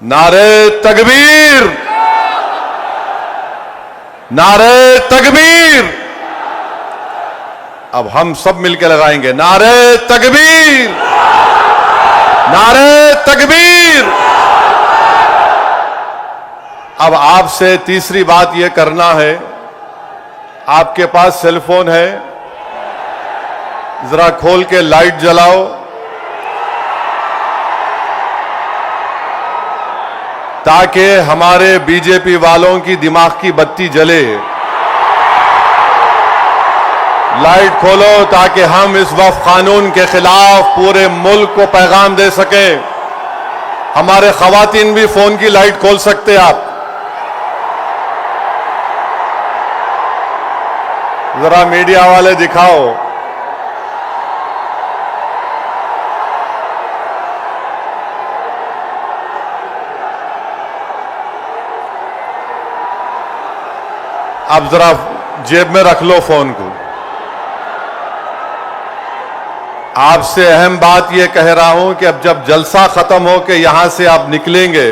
नारे तकबीर, नारे तकबीर। अब हम सब मिलकर लगाएंगे नारे तकबीर, नारे तकबीर। अब आपसे तीसरी बात यह करना है, आपके पास सेलफोन है, जरा खोल के लाइट जलाओ ताकि हमारे बीजेपी वालों की दिमाग की बत्ती जले। लाइट खोलो ताकि हम इस वक्फ कानून के खिलाफ पूरे मुल्क को पैगाम दे सके। हमारे खवातीन भी फोन की लाइट खोल सकते आप। जरा मीडिया वाले दिखाओ। अब जरा जेब में रख लो फोन को। आपसे अहम बात यह कह रहा हूं कि अब जब जलसा खत्म हो के यहां से आप निकलेंगे,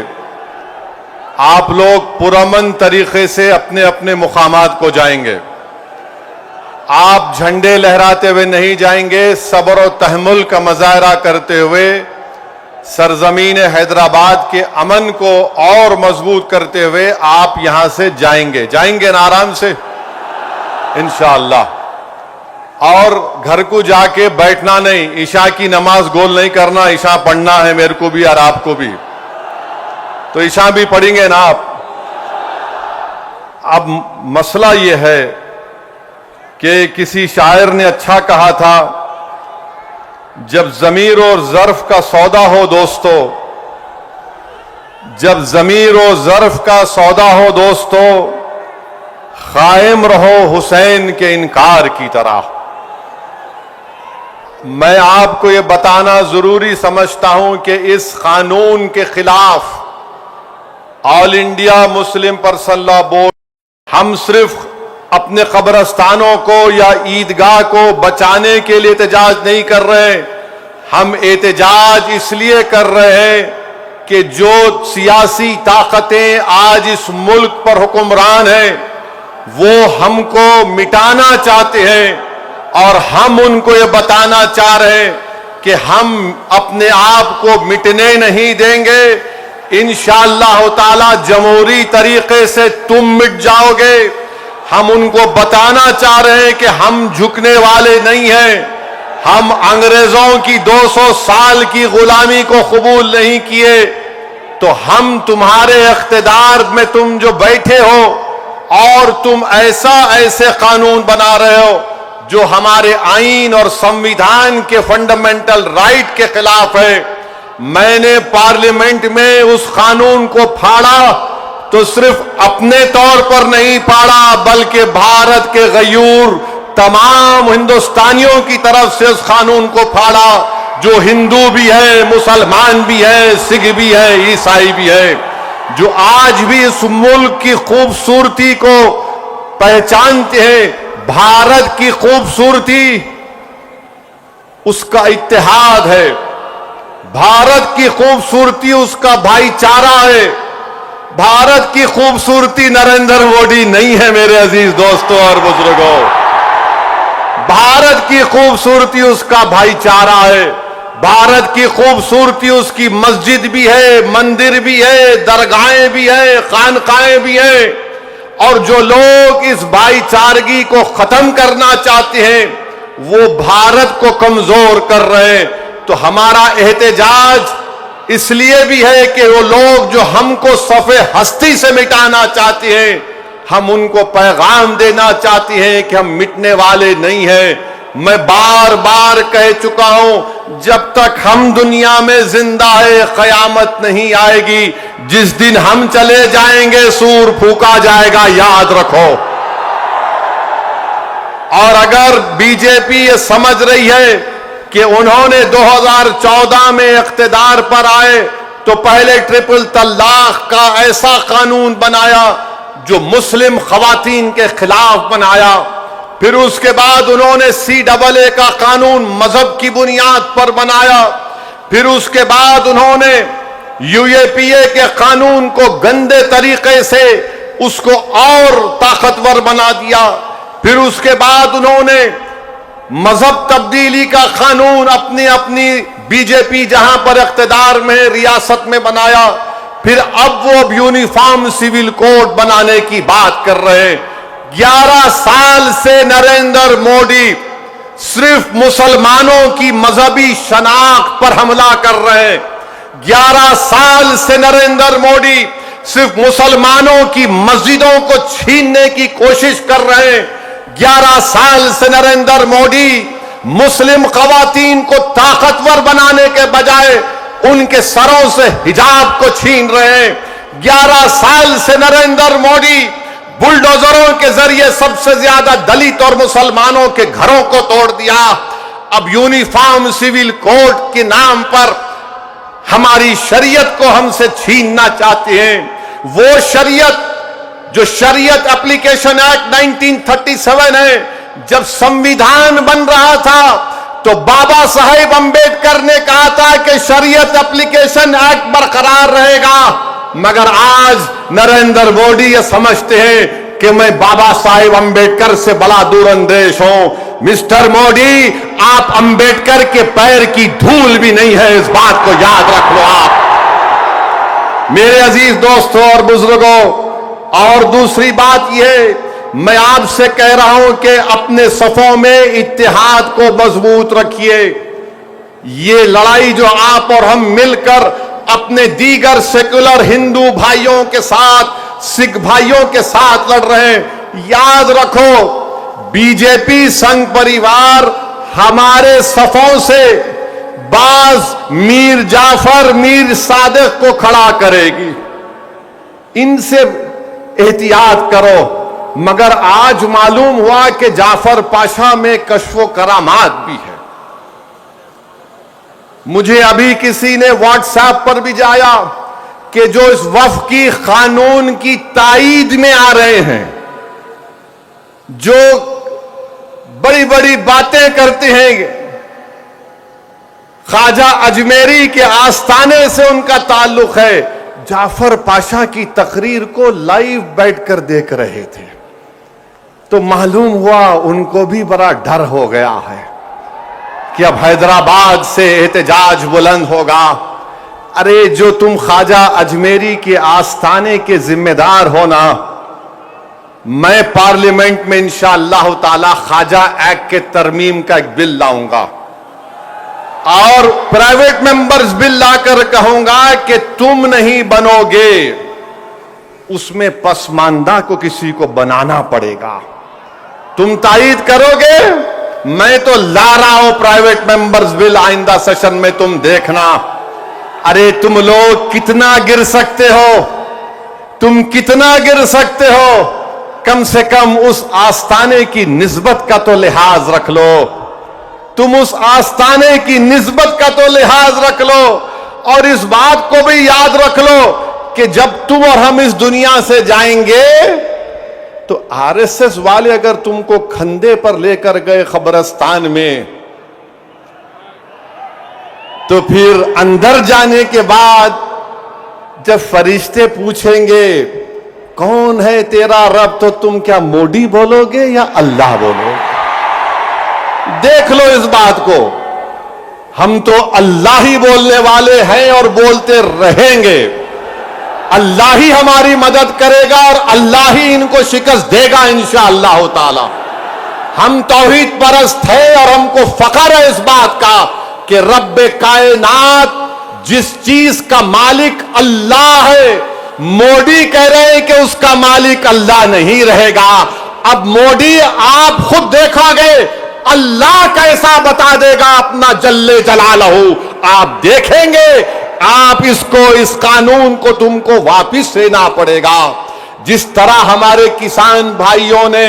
आप लोग पुरअमन तरीके से अपने अपने मुकामात को जाएंगे। आप झंडे लहराते हुए नहीं जाएंगे, सब्र और तहम्मुल का मुजाहरा करते हुए सरजमीन हैदराबाद के अमन को और मजबूत करते हुए आप यहां से जाएंगे ना आराम से इंशाअल्लाह। और घर को जाके बैठना नहीं, ईशा की नमाज गोल नहीं करना। ईशा पढ़ना है मेरे को भी और आपको भी, तो ईशा भी पढ़ेंगे ना आप। अब मसला यह है कि किसी शायर ने अच्छा कहा था, जब ज़मीर और ज़र्फ का सौदा हो दोस्तों, जब ज़मीर और ज़र्फ का सौदा हो दोस्तों, कायम रहो हुसैन के इनकार की तरह। मैं आपको यह बताना जरूरी समझता हूं कि इस कानून के खिलाफ all India Muslim personal law board, हम सिर्फ अपने कब्रस्तानों को या ईदगाह को बचाने के लिए एहतजाज नहीं कर रहे। हम एहतजाज इसलिए कर रहे हैं कि जो सियासी ताकतें आज इस मुल्क पर हुक्मरान हैं, वो हमको मिटाना चाहते हैं और हम उनको ये बताना चाह रहे हैं कि हम अपने आप को मिटने नहीं देंगे। इंशाअल्लाह ताला जमहूरी तरीके से तुम मिट जाओगे। हम उनको बताना चाह रहे हैं कि हम झुकने वाले नहीं हैं। हम अंग्रेजों की 200 साल की गुलामी को कबूल नहीं किए, तो हम तुम्हारे इख्तिदार में तुम जो बैठे हो और तुम ऐसे कानून बना रहे हो जो हमारे आईन और संविधान के फंडामेंटल राइट के खिलाफ है। मैंने पार्लियामेंट में उस कानून को फाड़ा तो सिर्फ अपने तौर पर नहीं फाड़ा, बल्कि भारत के गयूर तमाम हिंदुस्तानियों की तरफ से उस कानून को फाड़ा, जो हिंदू भी है, मुसलमान भी है, सिख भी है, ईसाई भी है, जो आज भी इस मुल्क की खूबसूरती को पहचानते हैं। भारत की खूबसूरती उसका इत्तेहाद है, भारत की खूबसूरती उसका भाईचारा है। भारत की खूबसूरती नरेंद्र मोदी नहीं है मेरे अजीज दोस्तों और बुजुर्गों। भारत की खूबसूरती उसका भाईचारा है। भारत की खूबसूरती उसकी मस्जिद भी है, मंदिर भी है, दरगाहें भी है, खानकाएं भी है। और जो लोग इस भाईचारगी को खत्म करना चाहते हैं, वो भारत को कमजोर कर रहे हैं। तो हमारा एहतजाज इसलिए भी है कि वो लोग जो हमको सफ़े हस्ती से मिटाना चाहते हैं, हम उनको पैगाम देना चाहते हैं कि हम मिटने वाले नहीं हैं। मैं बार बार कह चुका हूं, जब तक हम दुनिया में जिंदा है कयामत नहीं आएगी। जिस दिन हम चले जाएंगे सूर फूका जाएगा, याद रखो। और अगर बीजेपी ये समझ रही है कि उन्होंने 2014 में इख्तिदार पर आए तो पहले ट्रिपल तलाक का ऐसा कानून बनाया जो मुस्लिम खवातीन के खिलाफ बनाया, फिर उसके बाद उन्होंने CAA का कानून मजहब की बुनियाद पर बनाया, फिर उसके बाद उन्होंने यूएपीए के कानून को गंदे तरीके से उसको और ताकतवर बना दिया। फिर उसके बाद उन्होंने मजहब तब्दीली का कानून अपनी अपनी बीजेपी जहां पर इख्तिदार में रियासत में बनाया। फिर अब वो यूनिफॉर्म सिविल कोड बनाने की बात कर रहे हैं। 11 साल से नरेंद्र मोदी सिर्फ मुसलमानों की मजहबी शनाख्त पर हमला कर रहे हैं। 11 साल से नरेंद्र मोदी सिर्फ मुसलमानों की मस्जिदों को छीनने की कोशिश कर रहे हैं। 11 साल से नरेंद्र मोदी मुस्लिम खवातीन को ताकतवर बनाने के बजाय उनके सरों से हिजाब को छीन रहे हैं। 11 साल से नरेंद्र मोदी बुलडोजरों के जरिए सबसे ज्यादा दलित और मुसलमानों के घरों को तोड़ दिया। अब यूनिफॉर्म सिविल कोड के नाम पर हमारी शरीयत को हमसे छीनना चाहते हैं। वो शरीयत जो शरीयत एप्लीकेशन एक्ट 1937 है, जब संविधान बन रहा था तो बाबा साहेब अंबेडकर ने कहा था कि शरीयत एप्लीकेशन एक्ट बरकरार रहेगा, मगर आज नरेंद्र मोदी ये समझते हैं कि मैं बाबा साहेब अंबेडकर से बड़ा दूरंदेश हूं। मिस्टर मोदी, आप अंबेडकर के पैर की धूल भी नहीं है, इस बात को याद रख लो आप। मेरे अजीज दोस्तों और बुजुर्गों, और दूसरी बात यह, मैं आपसे कह रहा हूं कि अपने सफों में इत्तेहाद को मजबूत रखिए। ये लड़ाई जो आप और हम मिलकर अपने दीगर सेकुलर हिंदू भाइयों के साथ, सिख भाइयों के साथ लड़ रहे हैं, याद रखो बीजेपी संघ परिवार हमारे सफों से बाज मीर जाफर, मीर सादिक को खड़ा करेगी। इनसे एहतियात करो। मगर आज मालूम हुआ कि जाफर पाशा में कश्फो करामात भी है। मुझे अभी किसी ने व्हाट्सएप पर भी जाया कि जो इस वफ़ की कानून की ताईद में आ रहे हैं, जो बड़ी बड़ी बातें करते हैं, ख्वाजा अजमेरी के आस्थाने से उनका ताल्लुक है, जाफर पाशा की तकरीर को लाइव बैठकर देख रहे थे, तो मालूम हुआ उनको भी बड़ा डर हो गया है कि अब हैदराबाद से एहतजाज बुलंद होगा। अरे जो तुम ख्वाजा अजमेरी के आस्थाने के जिम्मेदार हो ना, मैं पार्लियामेंट में इंशाअल्लाह ताला ख्वाजा एक्ट के तरमीम का एक बिल लाऊंगा और प्राइवेट मेंबर्स बिल लाकर कहूंगा कि तुम नहीं बनोगे, उसमें पसमानदा को किसी को बनाना पड़ेगा। तुम तायीद करोगे, मैं तो ला रहा हूं प्राइवेट मेंबर्स बिल आइंदा सेशन में, तुम देखना। अरे तुम लोग कितना गिर सकते हो, तुम कितना गिर सकते हो, कम से कम उस आस्थाने की निस्बत का तो लिहाज रख लो। तुम उस आस्थाने की निस्बत का तो लिहाज रख लो। और इस बात को भी याद रख लो कि जब तुम और हम इस दुनिया से जाएंगे तो आरएसएस वाले अगर तुमको खंदे पर लेकर गए कब्रिस्तान में, तो फिर अंदर जाने के बाद जब फरिश्ते पूछेंगे कौन है तेरा रब, तो तुम क्या मोदी बोलोगे या अल्लाह बोलोगे? देख लो इस बात को। हम तो अल्लाह ही बोलने वाले हैं और बोलते रहेंगे। अल्लाह ही हमारी मदद करेगा और अल्लाह ही इनको शिकस्त देगा इंशाअल्लाह ताला। हम तौहीद परस्त हैं और हमको फख्र है इस बात का कि रब्बे कायनात जिस चीज का मालिक अल्लाह है, मोदी कह रहे हैं कि उसका मालिक अल्लाह नहीं रहेगा। अब मोदी आप खुद देखोगे अल्लाह कैसा बता देगा अपना जल्ले जलालहू, आप देखेंगे। आप इसको, इस कानून को तुमको वापिस लेना पड़ेगा। जिस तरह हमारे किसान भाइयों ने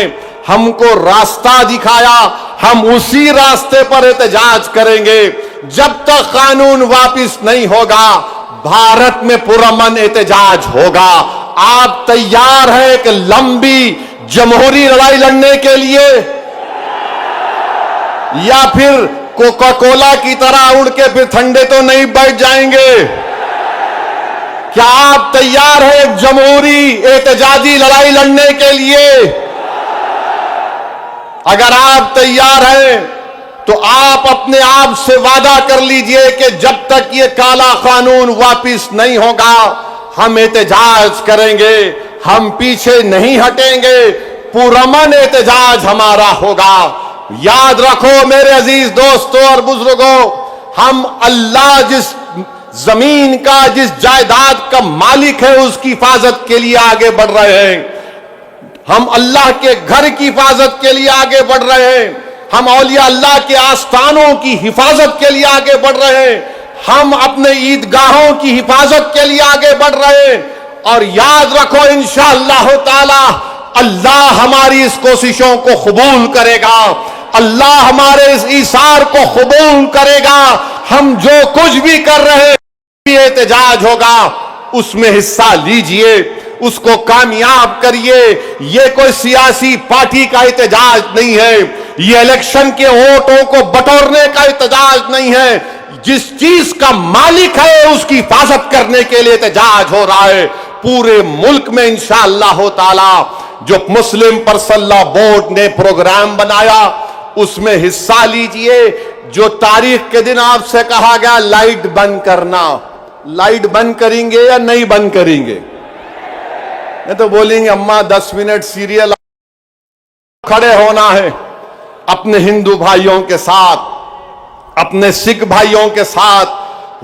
हमको रास्ता दिखाया, हम उसी रास्ते पर एहतजाज करेंगे। जब तक कानून वापिस नहीं होगा, भारत में पुरअमन एहतजाज होगा। आप तैयार हैं कि लंबी जमहूरी लड़ाई लड़ने के लिए, या फिर कोका कोला की तरह उड़ के फिर ठंडे तो नहीं बैठ जाएंगे? क्या आप तैयार हैं एक जमहूरी एहतजाजी लड़ाई लड़ने के लिए? अगर आप तैयार हैं तो आप अपने आप से वादा कर लीजिए कि जब तक ये काला कानून वापिस नहीं होगा हम एहतजाज करेंगे, हम पीछे नहीं हटेंगे, पुरअमन एहतजाज हमारा होगा। याद रखो मेरे अजीज दोस्तों और बुजुर्गों, हम अल्लाह जिस जमीन का, जिस जायदाद का मालिक है उसकी हिफाजत के लिए आगे बढ़ रहे हैं। हम अल्लाह के घर की हिफाजत के लिए आगे बढ़ रहे हैं। हम औलिया अल्लाह के आस्थानों की हिफाजत के लिए आगे बढ़ रहे हैं। हम अपने ईदगाहों की हिफाजत के लिए आगे बढ़ रहे हैं। और याद रखो इंशाअल्लाह ताला अल्लाह हमारी इस कोशिशों को कबूल करेगा, अल्लाह हमारे इस ईसार को कबूल करेगा। हम जो कुछ भी कर रहे हैं एहतजाज होगा, उसमें हिस्सा लीजिए, उसको कामयाब करिए। ये कोई सियासी पार्टी का एहतजाज नहीं है, ये इलेक्शन के वोटों को बटोरने का एहतजाज नहीं है। जिस चीज का मालिक है उसकी हिफाजत करने के लिए एहतजाज हो रहा है। पूरे मुल्क में इंशाअल्लाह ताला जो मुस्लिम पर्सनल लॉ बोर्ड ने प्रोग्राम बनाया उसमें हिस्सा लीजिए। जो तारीख के दिन आपसे कहा गया लाइट बंद करना, लाइट बंद करेंगे या नहीं बंद करेंगे? नहीं तो बोलेंगे अम्मा 10 मिनट सीरियल, खड़े होना है अपने हिंदू भाइयों के साथ, अपने सिख भाइयों के साथ।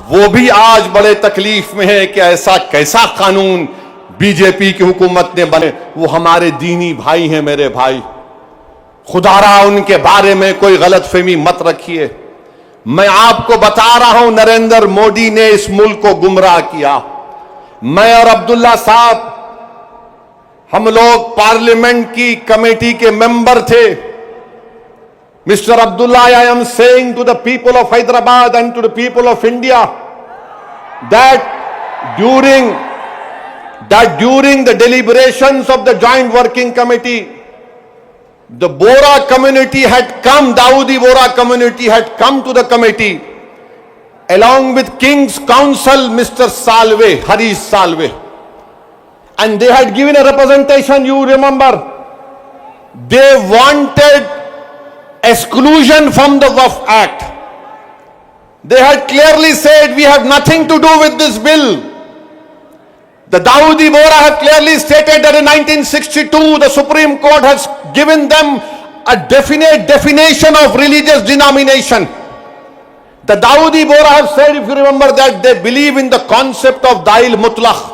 वो भी आज बड़े तकलीफ में है कि ऐसा कैसा कानून बीजेपी की हुकूमत ने बने। वो हमारे दीनी भाई हैं मेरे भाई, खुदारा उनके बारे में कोई गलतफहमी मत रखिए। मैं आपको बता रहा हूं नरेंद्र मोदी ने इस मुल्क को गुमराह किया। मैं और अब्दुल्ला साहब हम लोग पार्लियामेंट की कमेटी के मेंबर थे। Mr. Abdullah, I am saying to the people of Hyderabad and to the people of India that during the deliberations of the Joint Working Committee, the Bora community had come, Dawoodi Bora community had come to the committee along with King's Counsel, Mr. Salve, Harish Salve, and they had given a representation. You remember, they wanted exclusion from the Waqf Act. They had clearly said we have nothing to do with this bill. The Dawoodi Bora have clearly stated that in 1962 the Supreme Court has given them a definite definition of religious denomination. The Dawoodi Bora have said, if you remember, that they believe in the concept of Dail Mutlaq,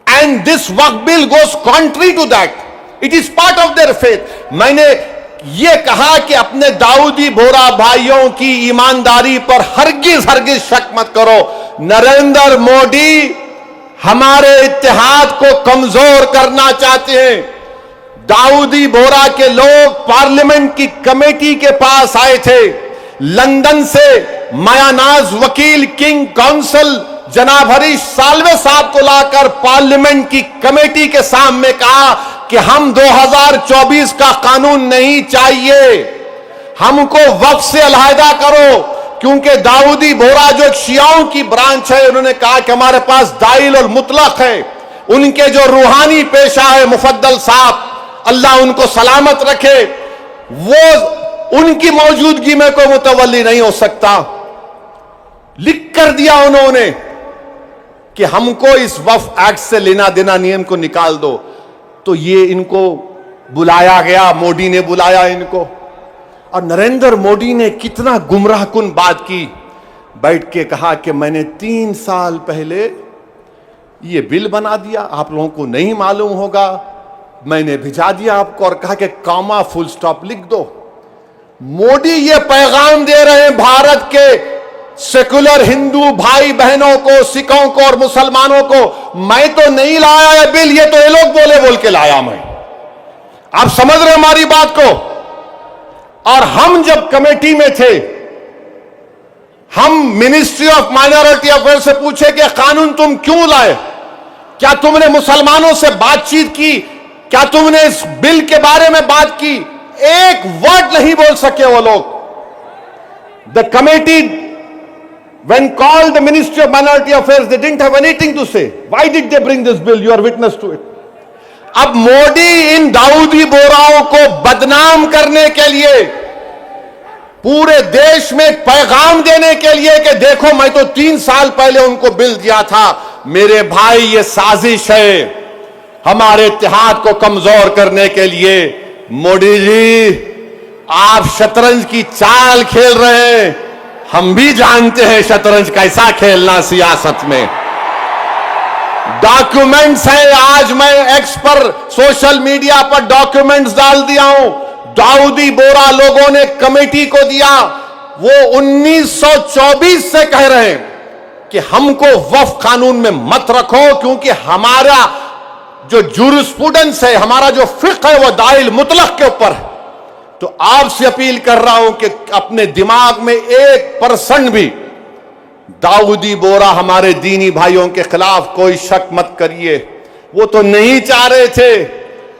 and this Waqf bill goes contrary to that. It is part of their faith. मैंने ये कहा कि अपने दाऊदी बोरा भाइयों की ईमानदारी पर हरगिज शक मत करो। नरेंद्र मोदी हमारे इत्तेहाद को कमजोर करना चाहते हैं। दाऊदी बोरा के लोग पार्लियामेंट की कमेटी के पास आए थे, लंदन से मायानाज वकील किंग काउंसिल जनाब हरीश साल्वे साहब को लाकर पार्लियामेंट की कमेटी के सामने कहा कि हम 2024 का कानून नहीं चाहिए, हमको वक्फ से अलहदा करो। क्योंकि दाऊदी बोरा जो शियाओं की ब्रांच है, उन्होंने कहा कि हमारे पास दाइल और मुतलक है। उनके जो रूहानी पेशा है मुफद्दल साहब, अल्लाह उनको सलामत रखे, वो उनकी मौजूदगी में कोई मुतवल्ली नहीं हो सकता। लिख कर दिया उन्होंने कि हमको इस वक्फ एक्ट से लेना देना नियम को निकाल दो। तो ये इनको बुलाया गया, मोदी ने बुलाया इनको, और नरेंद्र मोदी ने कितना गुमराहकुन बात की। बैठ के कहा कि मैंने 3 साल पहले ये बिल बना दिया, आप लोगों को नहीं मालूम होगा, मैंने भिजा दिया आपको और कहा कि कॉमा फुल स्टॉप लिख दो। मोदी ये पैगाम दे रहे हैं भारत के सेकुलर हिंदू भाई बहनों को, सिखों को और मुसलमानों को, मैं तो नहीं लाया है बिल, ये तो ये लोग बोल के लाया मैं। आप समझ रहे हमारी बात को? और हम जब कमेटी में थे, हम मिनिस्ट्री ऑफ माइनॉरिटी अफेयर से पूछे कि कानून तुम क्यों लाए, क्या तुमने मुसलमानों से बातचीत की, क्या तुमने इस बिल के बारे में बात की? एक वर्ड नहीं बोल सके वो लोग। The committee when called the Ministry of Minority Affairs, they didn't have anything to say. Why did they bring this bill? You are witness to it. अब मोदी इन दाऊदी बोराओं को बदनाम करने के लिए, पूरे देश में एक पैगाम देने के लिए कि देखो मैं तो 3 साल पहले उनको बिल दिया था। मेरे भाई, ये साजिश है हमारे इत्तेहाद को कमजोर करने के लिए। मोदी जी, आप शतरंज की चाल खेल रहे हैं, हम भी जानते हैं शतरंज कैसा खेलना सियासत में। डॉक्यूमेंट्स हैं, आज मैं एक्स पर सोशल मीडिया पर डॉक्यूमेंट्स डाल दिया हूं। दाऊदी बोरा लोगों ने कमेटी को दिया, वो 1924 से कह रहे हैं कि हमको वक्फ कानून में मत रखो, क्योंकि हमारा जो जूरिस्प्रूडेंस है, हमारा जो फिक्र है, वो दाइल मुतलक के ऊपर है। तो आपसे अपील कर रहा हूं कि अपने दिमाग में 1% भी दाऊदी बोरा हमारे दीनी भाइयों के खिलाफ कोई शक मत करिए। वो तो नहीं चाह रहे थे,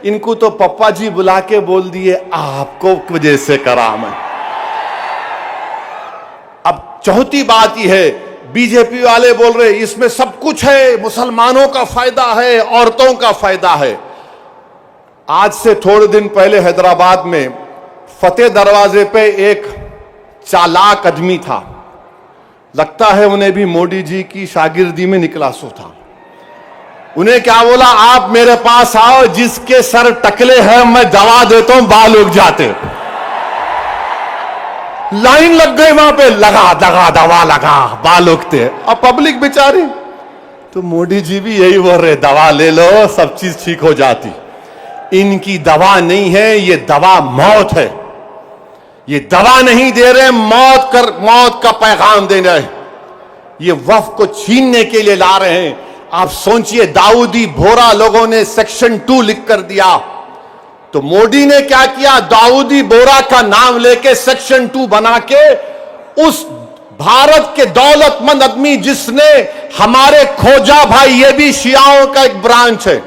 इनको तो पप्पा जी बुला के बोल दिए आपको वजह से करा मैं। अब चौथी बात यह है, बीजेपी वाले बोल रहे इसमें सब कुछ है, मुसलमानों का फायदा है, औरतों का फायदा है। आज से थोड़े दिन पहले हैदराबाद में फतेह दरवाजे पे एक चालाक आदमी था, लगता है उन्हें भी मोदी जी की शागिर्दी में निकला सो था। उन्हें क्या बोला, आप मेरे पास आओ, जिसके सर टकले हैं मैं दवा देता हूं, बाल उग जाते। लाइन लग गई वहां पे, लगा दगा दवा लगा, बाल उगते। अब पब्लिक बेचारी, तो मोदी जी भी यही बोल रहे, दवा ले लो सब चीज ठीक हो जाती। इनकी दवा नहीं है, ये दवा मौत है। ये दवा नहीं दे रहे, मौत का पैगाम दे रहे। ये वक्फ को छीनने के लिए ला रहे हैं। आप सोचिए, दाऊदी बोरा लोगों ने सेक्शन 2 लिख कर दिया, तो मोदी ने क्या किया, दाऊदी बोरा का नाम लेके सेक्शन 2 बना के उस भारत के दौलतमंद आदमी जिसने हमारे खोजा भाई, ये भी शियाओं का एक ब्रांच है,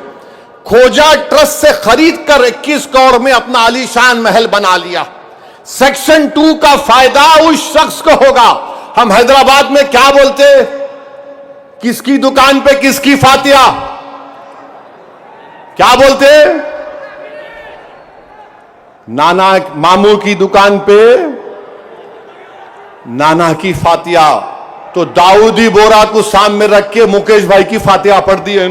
खोजा ट्रस्ट से खरीद कर 21 करोड़ में अपना आलीशान महल बना लिया। सेक्शन 2 का फायदा उस शख्स को होगा। हम हैदराबाद में क्या बोलते, किसकी दुकान पे किसकी फातिया, क्या बोलते, नाना मामू की दुकान पे नाना की फातिया। तो दाऊदी बोरा को सामने रख के मुकेश भाई की फातिया पढ़ दी है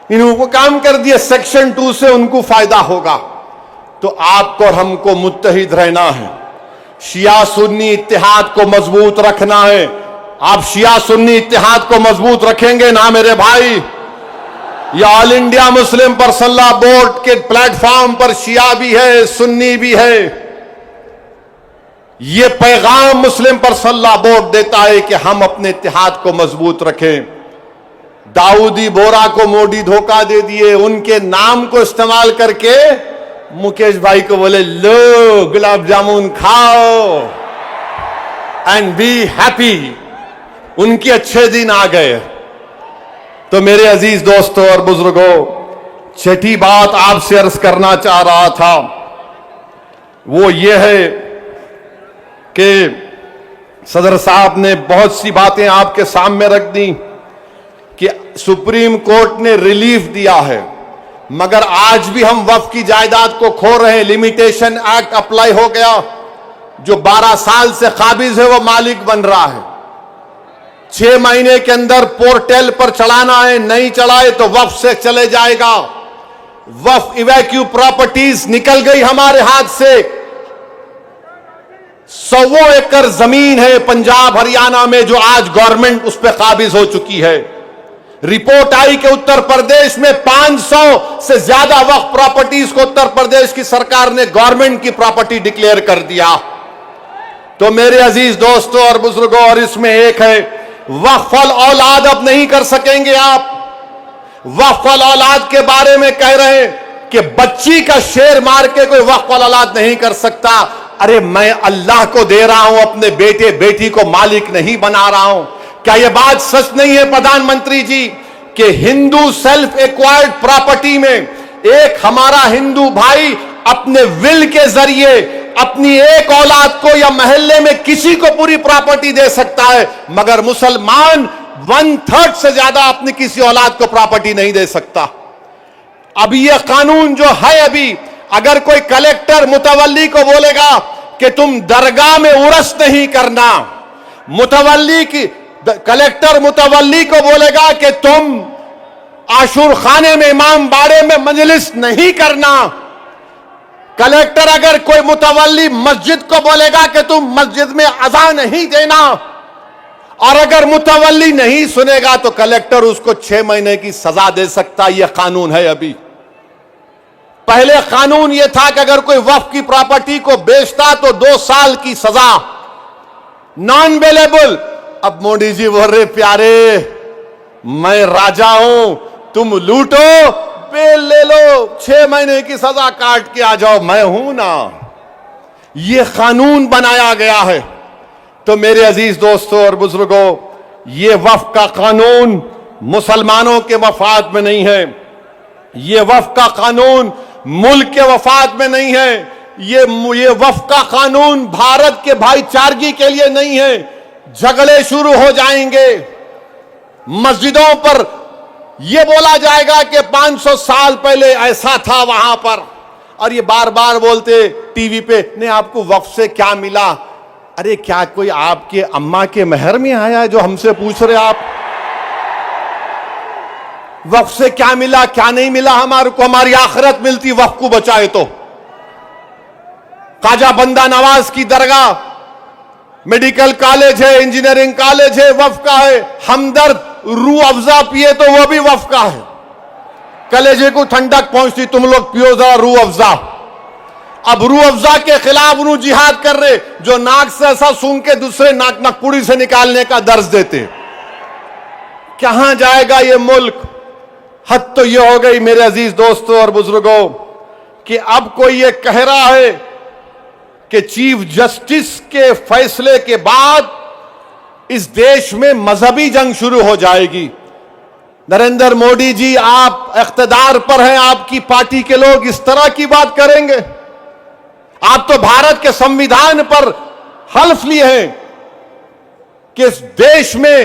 इन्होंने काम कर दिया। सेक्शन 2 से उनको फायदा होगा। तो आपको और हमको मुत्तहिद रहना है, शिया सुन्नी इत्तेहाद को मजबूत रखना है। आप शिया सुन्नी इत्तेहाद को मजबूत रखेंगे ना मेरे भाई, ये all India Muslim personal law board के प्लेटफॉर्म पर शिया भी है, सुन्नी भी है। ये पैगाम मुस्लिम पर्सनल लॉ बोर्ड देता है कि हम अपने इत्तेहाद को मजबूत रखें। दाऊदी बोरा को मोदी धोखा दे दिए, उनके नाम को इस्तेमाल करके मुकेश भाई को बोले लो गुलाब जामुन खाओ एंड बी हैप्पी। उनके अच्छे दिन आ गए। तो मेरे अजीज दोस्तों और बुजुर्गों, छठी बात आपसे अर्ज करना चाह रहा था वो ये है कि सदर साहब ने बहुत सी बातें आपके सामने रख दी कि सुप्रीम कोर्ट ने रिलीफ दिया है, मगर आज भी हम वक्फ की जायदाद को खो रहे हैं। लिमिटेशन एक्ट अप्लाई हो गया, जो 12 साल से काबिज है वो मालिक बन रहा है। 6 महीने के अंदर पोर्टल पर चढ़ाना है, नहीं चढ़ाए तो वक्फ से चले जाएगा। वक्फ इवैक्यू प्रॉपर्टीज निकल गई हमारे हाथ से। 100 एकड़ जमीन है पंजाब हरियाणा में जो आज गवर्नमेंट उस पर काबिज हो चुकी है। रिपोर्ट आई कि उत्तर प्रदेश में 500 से ज्यादा वक्फ प्रॉपर्टीज को उत्तर प्रदेश की सरकार ने गवर्नमेंट की प्रॉपर्टी डिक्लेयर कर दिया। तो मेरे अजीज दोस्तों और बुजुर्गों, और इसमें एक है वक्फ अल औलाद अब नहीं कर सकेंगे आप। वक्फ अल औलाद के बारे में कह रहे हैं कि बच्ची का शेर मार के कोई वक्फ अल औलाद नहीं कर सकता। अरे मैं अल्लाह को दे रहा हूं, अपने बेटे बेटी को मालिक नहीं बना रहा हूं। क्या यह बात सच नहीं है प्रधानमंत्री जी कि हिंदू सेल्फ एक्वायर्ड प्रॉपर्टी में एक हमारा हिंदू भाई अपने विल के जरिए अपनी एक औलाद को या मोहल्ले में किसी को पूरी प्रॉपर्टी दे सकता है, मगर मुसलमान 1/3 से ज्यादा अपनी किसी औलाद को प्रॉपर्टी नहीं दे सकता। अब यह कानून जो है, अभी अगर कोई कलेक्टर मुतवल्ली को बोलेगा कि तुम दरगाह में उर्स नहीं करना, कलेक्टर मुतवल्ली को बोलेगा कि तुम आशूर खाने में, इमाम बाड़े में मजलिस नहीं करना, कलेक्टर अगर कोई मुतवल्ली मस्जिद को बोलेगा कि तुम मस्जिद में अज़ान नहीं देना, और अगर मुतवल्ली नहीं सुनेगा तो कलेक्टर उसको 6 महीने की सजा दे सकता। यह कानून है। अभी पहले कानून यह था कि अगर कोई वक्फ की प्रॉपर्टी को बेचता तो 2 साल की सजा, नॉन वेलेबल। अब मोदी जी बोल रहे, प्यारे मैं राजा हूं, तुम लूटो, बेल ले लो, 6 महीने की सजा काट के आ जाओ, मैं हूं ना। यह कानून बनाया गया है। तो मेरे अजीज दोस्तों और बुजुर्गों, यह वक्फ का कानून मुसलमानों के मफाद में नहीं है, यह वक्फ का कानून मुल्क के वफाद में नहीं है, ये वक्फ का कानून भारत के भाईचारगी के लिए नहीं है। झगड़े शुरू हो जाएंगे, मस्जिदों पर यह बोला जाएगा कि 500 साल पहले ऐसा था वहां पर, और ये बार बार बोलते टीवी पे, नहीं आपको वक्फ से क्या मिला? अरे क्या कोई आपके अम्मा के महर में आया है जो हमसे पूछ रहे आप? वक्फ से क्या मिला क्या नहीं मिला? हमारे को हमारी आखिरत मिलती वक्फ को बचाए तो। ख्वाजा बंदा नवाज की दरगाह, मेडिकल कॉलेज है, इंजीनियरिंग कॉलेज है, वक्फ का है। हमदर्द रूह अफ़ज़ा पिए तो वह भी वक्फ का है। कलेजे को ठंडक पहुंचती, तुम लोग पियो जरा रूह अफ़ज़ा। अब रूह अफ़ज़ा के खिलाफ उन्होंने जिहाद कर रहे, जो नाक से ऐसा सूंघ के दूसरे नाक नकपुड़ी से निकालने का दर्ज देते। कहां जाएगा ये मुल्क? हद तो ये हो गई मेरे अजीज दोस्तों और बुजुर्गों कि अब कोई ये कह रहा है कि चीफ जस्टिस के फैसले के बाद इस देश में मजहबी जंग शुरू हो जाएगी। नरेंद्र मोदी जी, आप इख्तिदार पर हैं, आपकी पार्टी के लोग इस तरह की बात करेंगे? आप तो भारत के संविधान पर हल्फ लिए हैं कि इस देश में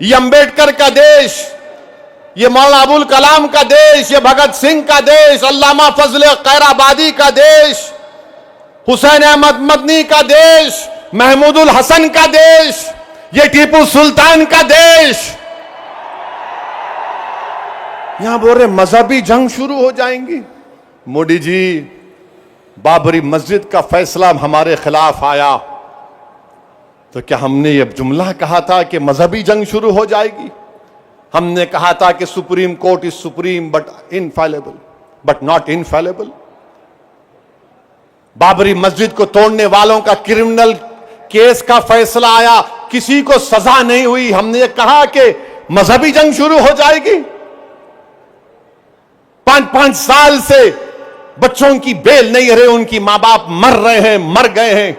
ये अंबेडकर का देश, ये मौलाना अबुल कलाम का देश, ये भगत सिंह का देश, अल्लामा फजल खैराबादी का देश, हुसैन अहमद मदनी का देश, महमूदुल हसन का देश, ये टीपू सुल्तान का देश। यहां बोल रहे मजहबी जंग शुरू हो जाएंगी। मोदी जी, बाबरी मस्जिद का फैसला हमारे खिलाफ आया तो क्या हमने ये जुमला कहा था कि मजहबी जंग शुरू हो जाएगी? हमने कहा था कि supreme court is supreme but infallible, but not infallible. Babri मस्जिद को तोड़ने वालों का क्रिमिनल केस का फैसला आया, किसी को सजा नहीं हुई। हमने कहा कि मजहबी जंग शुरू हो जाएगी। 5-5 साल से बच्चों की बेल नहीं रहे, उनकी मां बाप मर रहे हैं, मर गए हैं।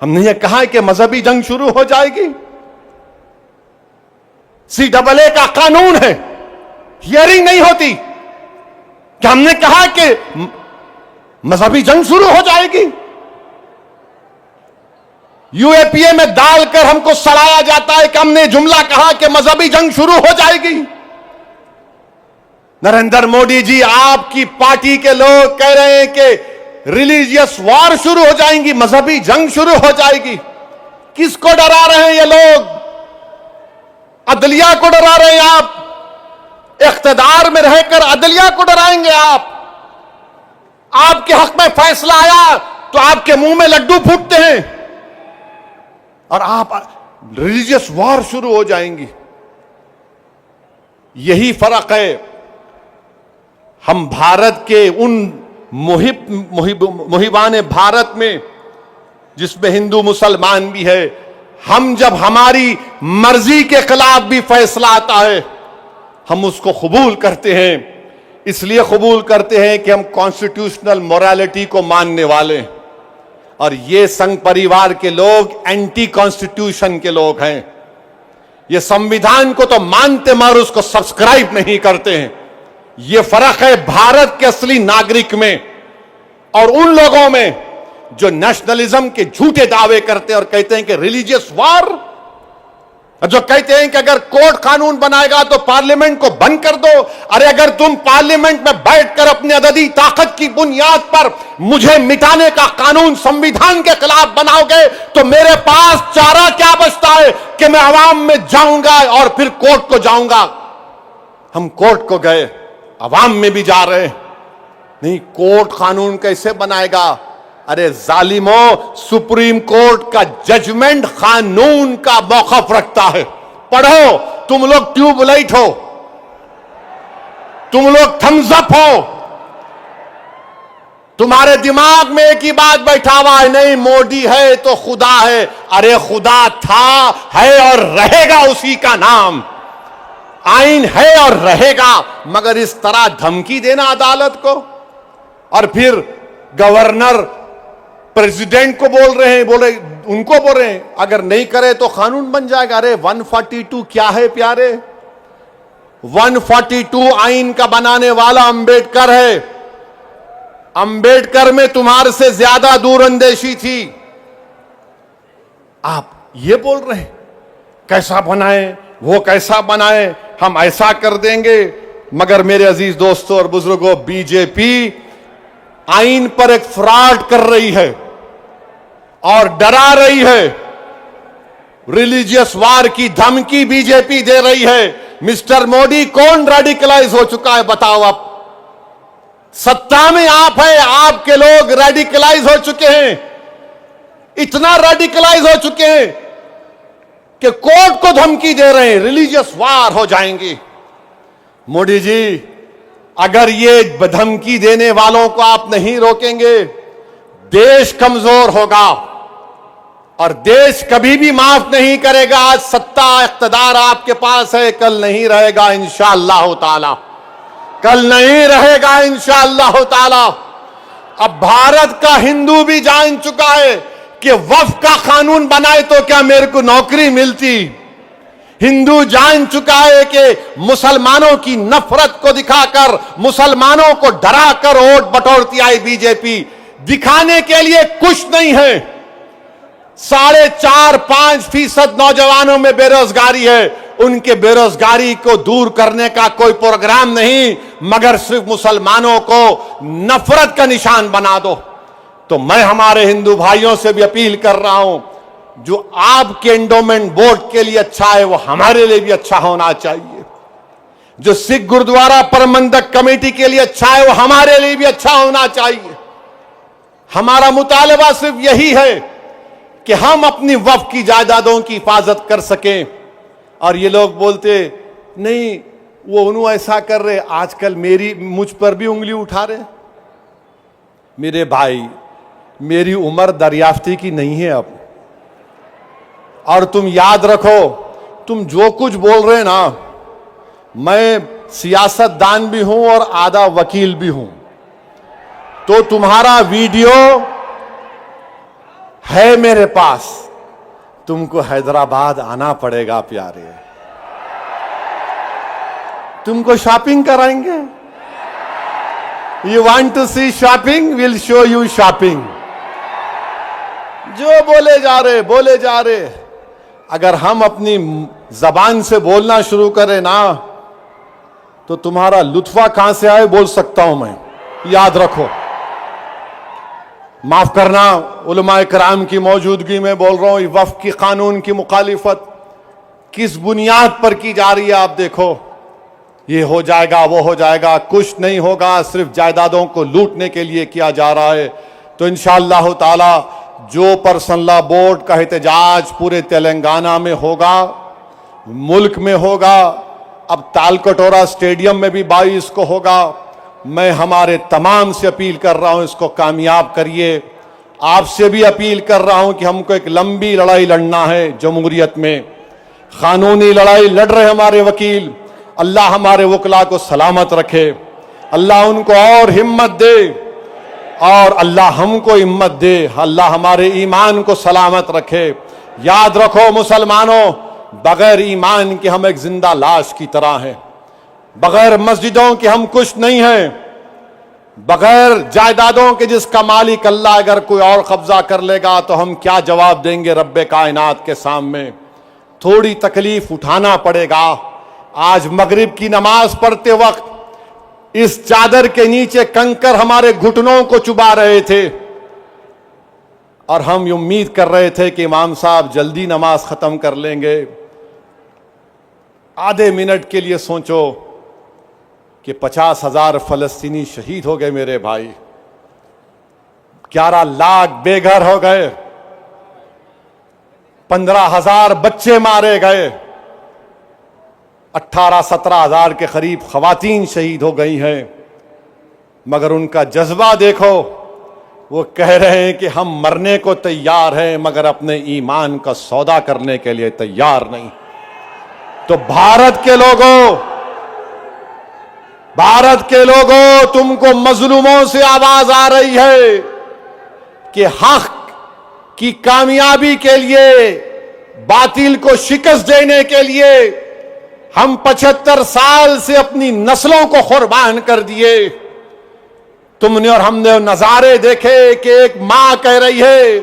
हमने ये कहा कि मजहबी जंग शुरू हो जाएगी। CAA का कानून है, हियरिंग नहीं होती। क्या हमने कहा कि मजहबी जंग शुरू हो जाएगी? UAPA में डालकर हमको सड़ाया जाता है कि हमने जुमला कहा कि मजहबी जंग शुरू हो जाएगी। नरेंद्र मोदी जी, आपकी पार्टी के लोग कह रहे हैं कि रिलीजियस वॉर शुरू हो जाएंगी, मजहबी जंग शुरू हो जाएगी। किसको डरा रहे हैं ये लोग? अदलिया को डरा रहे हैं आप। इख्तिदार में रहकर अदलिया को डराएंगे आप। आपके हक में फैसला आया तो आपके मुंह में लड्डू फूटते हैं और आप रिलीजियस वॉर शुरू हो जाएंगी। यही फर्क है हम भारत के उन मुहिबान भारत में जिसमें हिंदू मुसलमान भी है। हम जब हमारी मर्जी के खिलाफ भी फैसला आता है हम उसको कबूल करते हैं। इसलिए कबूल करते हैं कि हम कॉन्स्टिट्यूशनल मोरालिटी को मानने वाले हैं, और ये संघ परिवार के लोग एंटी कॉन्स्टिट्यूशन के लोग हैं। ये संविधान को तो मानते मगर उसको सब्सक्राइब नहीं करते हैं। ये फर्क है भारत के असली नागरिक में और उन लोगों में जो नेशनलिज्म के झूठे दावे करते हैं और कहते हैं कि रिलीजियस वार, जो कहते हैं कि अगर कोर्ट कानून बनाएगा तो पार्लियामेंट को बंद कर दो। अरे अगर तुम पार्लियामेंट में बैठकर अपनी अददी ताकत की बुनियाद पर मुझे मिटाने का कानून संविधान के खिलाफ बनाओगे तो मेरे पास चारा क्या बचता है कि मैं अवाम में जाऊंगा और फिर कोर्ट को जाऊंगा। हम कोर्ट को गए, अवाम में भी जा रहे हैं। नहीं, कोर्ट कानून कैसे बनाएगा? अरे जालिमों, सुप्रीम कोर्ट का जजमेंट कानून का मौकफ रखता है। पढ़ो, तुम लोग ट्यूबलाइट हो, तुम लोग थम्स अप हो, तुम्हारे दिमाग में एक ही बात बैठा हुआ है, नहीं मोदी है तो खुदा है। अरे खुदा था, है और रहेगा उसी का नाम। आइन है और रहेगा, मगर इस तरह धमकी देना अदालत को। और फिर गवर्नर प्रेसिडेंट को बोल रहे हैं, उनको बोल रहे हैं अगर नहीं करे तो कानून बन जाएगा। अरे 142 क्या है प्यारे? 142 आइन का बनाने वाला अंबेडकर है। अंबेडकर में तुम्हारे से ज्यादा दूरअंदेशी थी। आप ये बोल रहे हैं कैसा बनाए, वो कैसा बनाए, हम ऐसा कर देंगे। मगर मेरे अजीज दोस्तों और बुजुर्गों, बीजेपी आइन पर एक फ्रॉड कर रही है और डरा रही है। रिलीजियस वार की धमकी बीजेपी दे रही है। मिस्टर मोदी, कौन रेडिकलाइज हो चुका है बताओ आप? सत्ता में आप हैं, आपके लोग रेडिकलाइज हो चुके हैं। इतना रेडिकलाइज हो चुके हैं कि कोर्ट को धमकी दे रहे हैं, रिलीजियस वार हो जाएंगे। मोदी जी, अगर ये धमकी देने वालों को आप नहीं रोकेंगे, देश कमजोर होगा और देश कभी भी माफ नहीं करेगा। आज सत्ता इख्तिदार आपके पास है, कल नहीं रहेगा इंशाअल्लाह ताला, कल नहीं रहेगा इंशाअल्लाह ताला। अब भारत का हिंदू भी जान चुका है कि वक्फ का कानून बनाए तो क्या मेरे को नौकरी मिलती। हिंदू जान चुका है कि मुसलमानों की नफरत को दिखाकर, मुसलमानों को डराकर वोट बटोरती आई बीजेपी। दिखाने के लिए कुछ नहीं है। 4.5-5% नौजवानों में बेरोजगारी है। उनके बेरोजगारी को दूर करने का कोई प्रोग्राम नहीं, मगर सिर्फ मुसलमानों को नफरत का निशान बना दो। तो मैं हमारे हिंदू भाइयों से भी अपील कर रहा हूं, जो आपके एंडोमेंट बोर्ड के लिए अच्छा है वो हमारे लिए भी अच्छा होना चाहिए। जो सिख गुरुद्वारा प्रबंधक कमेटी के लिए अच्छा है वो हमारे लिए भी अच्छा होना चाहिए। हमारा मुतालबा सिर्फ यही है कि हम अपनी वक्फ की जायदादों की हिफाजत कर सकें। और ये लोग बोलते नहीं, वो उन्होंने ऐसा कर रहे, आजकल मुझ पर भी उंगली उठा रहे। मेरे भाई, मेरी उम्र दरियाफ्ती की नहीं है अब। और तुम याद रखो, तुम जो कुछ बोल रहे हैं ना, मैं सियासतदान भी हूं और आधा वकील भी हूं। तो तुम्हारा वीडियो है मेरे पास, तुमको हैदराबाद आना पड़ेगा प्यारे। तुमको शॉपिंग कराएंगे। You want to see shopping, will show you shopping. जो बोले जा रहे। अगर हम अपनी जबान से बोलना शुरू करें ना, तो तुम्हारा लुत्फा कहां से आए बोल सकता हूं मैं। याद रखो, माफ करना, उलमाए कराम की मौजूदगी में बोल रहा हूं। वक्फ की कानून की मुखालिफत किस बुनियाद पर की जा रही है आप देखो। ये हो जाएगा, वो हो जाएगा, कुछ नहीं होगा, सिर्फ जायदादों को लूटने के लिए किया जा रहा है। तो इंशाअल्लाह ताला जो पर्सनल लॉ बोर्ड का एहतजाज पूरे तेलंगाना में होगा, मुल्क में होगा, अब तालकटोरा स्टेडियम में भी 22 को होगा। मैं हमारे तमाम से अपील कर रहा हूं, इसको कामयाब करिए। आपसे भी अपील कर रहा हूं कि हमको एक लंबी लड़ाई लड़ना है जमहूरियत में। कानूनी लड़ाई लड़ रहे हमारे वकील, अल्लाह हमारे वकला को सलामत रखे, अल्लाह उनको और हिम्मत दे, और अल्लाह हमको हिम्मत दे, अल्लाह हमारे ईमान को सलामत रखे। याद रखो मुसलमानों, बगैर ईमान के हम एक जिंदा लाश की तरह हैं, बगैर मस्जिदों के हम कुछ नहीं हैं। बगैर जायदादों के जिसका मालिक अल्लाह अगर कोई और कब्जा कर लेगा तो हम क्या जवाब देंगे रब्बे कायनात के सामने। थोड़ी तकलीफ उठाना पड़ेगा। आज मगरिब की नमाज पढ़ते वक्त इस चादर के नीचे कंकर हमारे घुटनों को चुबा रहे थे और हम उम्मीद कर रहे थे कि इमाम साहब जल्दी नमाज खत्म कर लेंगे। आधे मिनट के लिए सोचो कि 50,000 फलस्तीनी शहीद हो गए मेरे भाई, 11 लाख बेघर हो गए, 15,000 बच्चे मारे गए, 18-17,000 के करीब खवातीन शहीद हो गई हैं। मगर उनका जज्बा देखो, वो कह रहे हैं कि हम मरने को तैयार हैं मगर अपने ईमान का सौदा करने के लिए तैयार नहीं। तो भारत के लोगों तुमको मजलूमों से आवाज आ रही है कि हक की कामयाबी के लिए, बातिल को शिकस्त देने के लिए हम 75 साल से अपनी नस्लों को कुर्बान कर दिए। तुमने और हमने नजारे देखे कि एक मां कह रही है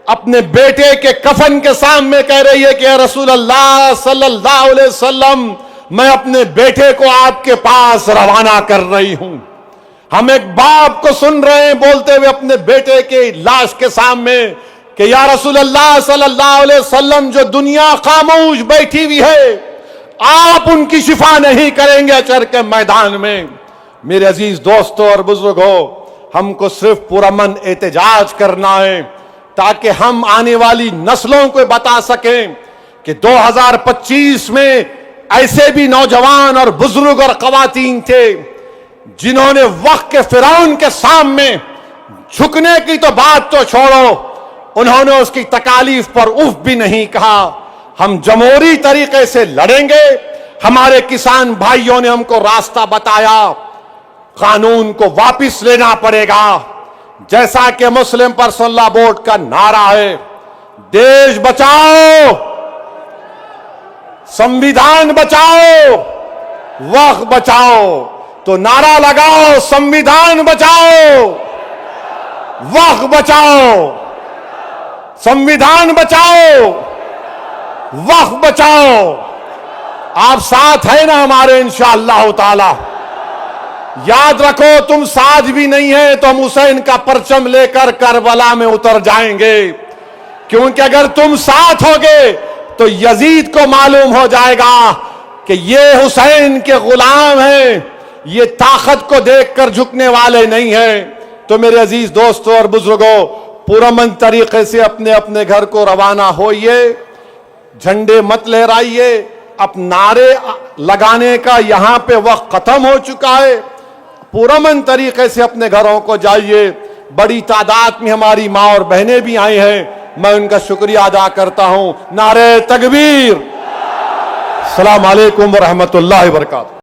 अपने बेटे के कफन के सामने, कह रही है कि रसूल अल्लाह सल्लल्लाहु अलैहि वसल्लम मैं अपने बेटे को आपके पास रवाना कर रही हूं। हम एक बाप को सुन रहे हैं बोलते हुए अपने बेटे के लाश के सामने कि या रसूल अल्लाह सल्लल्लाहु अलैहि वसल्लम जो दुनिया खामोश बैठी हुई है आप उनकी शिफा नहीं करेंगे अचर के मैदान में। मेरे अजीज दोस्तों और बुजुर्गों, हमको सिर्फ पुरअमन एहतजाज करना है ताकि हम आने वाली नस्लों को बता सकें कि 2025 में ऐसे भी नौजवान और बुजुर्ग और खवातीन थे जिन्होंने वक्त के फिरौन के सामने झुकने की तो बात तो छोड़ो, उन्होंने उसकी तकालीफ पर उफ भी नहीं कहा। हम जमहूरी तरीके से लड़ेंगे। हमारे किसान भाइयों ने हमको रास्ता बताया, कानून को वापस लेना पड़ेगा। जैसा कि मुस्लिम पर्सनल लॉ बोर्ड का नारा है, देश बचाओ, संविधान बचाओ, वक्त बचाओ। तो नारा लगाओ, संविधान बचाओ, वक्त बचाओ, संविधान बचाओ, वक्त बचाओ। आप साथ है ना हमारे इंशाअल्लाह ताला। याद रखो, तुम साथ भी नहीं है तो हम हुसैन का परचम लेकर करबला में उतर जाएंगे, क्योंकि अगर तुम साथ होगे तो यजीद को मालूम हो जाएगा कि ये हुसैन के गुलाम हैं, ये ताकत को देखकर झुकने वाले नहीं हैं। तो मेरे अजीज दोस्तों और बुजुर्गों, पुरअमन तरीके से अपने अपने घर को रवाना होइए, झंडे मत लहराइए। अब नारे लगाने का यहां पे वक्त खत्म हो चुका है। पुरअमन तरीके से अपने घरों को जाइए। बड़ी तादाद में हमारी माँ और बहनें भी आई हैं, मैं उनका शुक्रिया अदा करता हूं। नारे तकबीर, अस्सलाम वालेकुम व रहमतुल्लाहि व बरकातहू।